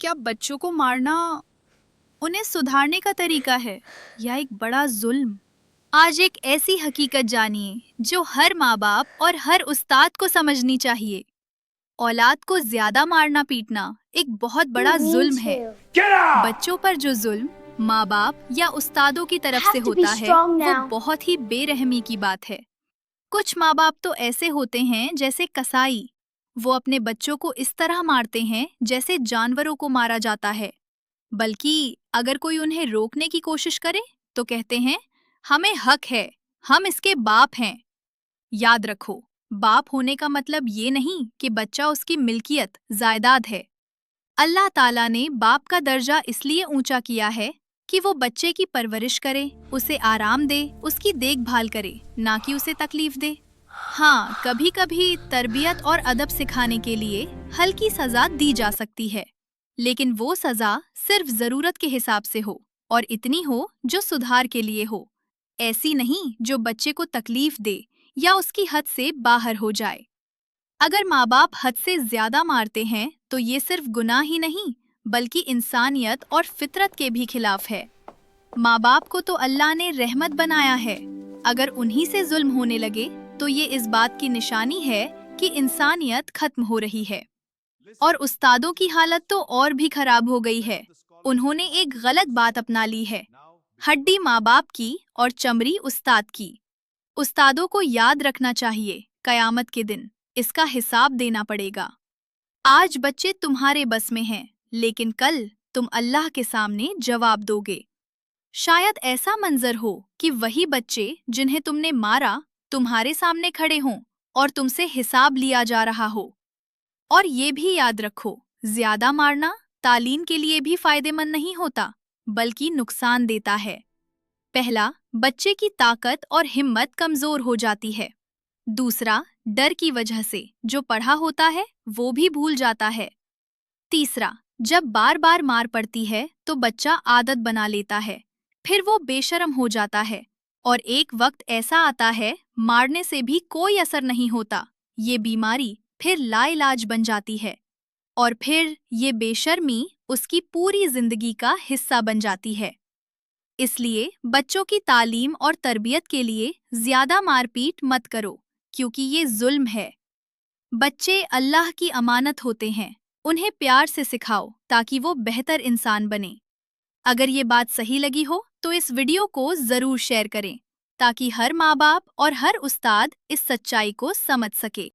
क्या बच्चों को मारना उन्हें सुधारने का तरीका है या एक बड़ा जुल्म? आज एक ऐसी हकीकत जानिए जो हर माँ बाप और हर उस्ताद को समझनी चाहिए। औलाद को ज्यादा मारना पीटना एक बहुत बड़ा जुल्म है। बच्चों पर जो जुल्म माँ बाप या उस्तादों की तरफ से होता है वो बहुत ही बेरहमी की बात है। कुछ माँ बाप तो ऐसे होते हैं जैसे कसाई। वो अपने बच्चों को इस तरह मारते हैं जैसे जानवरों को मारा जाता है। बल्कि अगर कोई उन्हें रोकने की कोशिश करे तो कहते हैं हमें हक है, हम इसके बाप हैं। याद रखो, बाप होने का मतलब ये नहीं कि बच्चा उसकी मिल्कियत, जायदाद है। अल्लाह ताला ने बाप का दर्जा इसलिए ऊंचा किया है कि वो बच्चे की परवरिश करे, उसे आराम दे, उसकी देखभाल करे, ना कि उसे तकलीफ दे। हाँ, कभी कभी तरबियत और अदब सिखाने के लिए हल्की सजा दी जा सकती है, लेकिन वो सजा सिर्फ जरूरत के हिसाब से हो और इतनी हो जो सुधार के लिए हो, ऐसी नहीं जो बच्चे को तकलीफ दे या उसकी हद से बाहर हो जाए। अगर माँ बाप हद से ज्यादा मारते हैं तो ये सिर्फ गुनाह ही नहीं बल्कि इंसानियत और फितरत के भी खिलाफ है। माँ बाप को तो अल्लाह ने रहमत बनाया है, अगर उन्हीं से जुल्म होने लगे तो ये इस बात की निशानी है कि इंसानियत खत्म हो रही है। और उस्तादों की हालत तो और भी खराब हो गई है। उन्होंने एक गलत बात अपना ली है, हड्डी माँ बाप की और चमड़ी उस्ताद की। उस्तादों को याद रखना चाहिए कयामत के दिन इसका हिसाब देना पड़ेगा। आज बच्चे तुम्हारे बस में हैं, लेकिन कल तुम अल्लाह के सामने जवाब दोगे। शायद ऐसा मंजर हो कि वही बच्चे जिन्हें तुमने मारा तुम्हारे सामने खड़े हों और तुमसे हिसाब लिया जा रहा हो। और ये भी याद रखो, ज्यादा मारना तालीम के लिए भी फायदेमंद नहीं होता बल्कि नुकसान देता है। पहला, बच्चे की ताकत और हिम्मत कमजोर हो जाती है। दूसरा, डर की वजह से जो पढ़ा होता है वो भी भूल जाता है। तीसरा, जब बार बार मार पड़ती है तो बच्चा आदत बना लेता है, फिर वो बेशर्म हो जाता है और एक वक्त ऐसा आता है मारने से भी कोई असर नहीं होता, ये बीमारी फिर लाइलाज बन जाती है और फिर ये बेशर्मी उसकी पूरी जिंदगी का हिस्सा बन जाती है। इसलिए बच्चों की तालीम और तरबियत के लिए ज्यादा मारपीट मत करो, क्योंकि ये जुल्म है। बच्चे अल्लाह की अमानत होते हैं, उन्हें प्यार से सिखाओ ताकि वो बेहतर इंसान बने। अगर ये बात सही लगी हो तो इस वीडियो को जरूर शेयर करें ताकि हर माँ बाप और हर उस्ताद इस सच्चाई को समझ सके।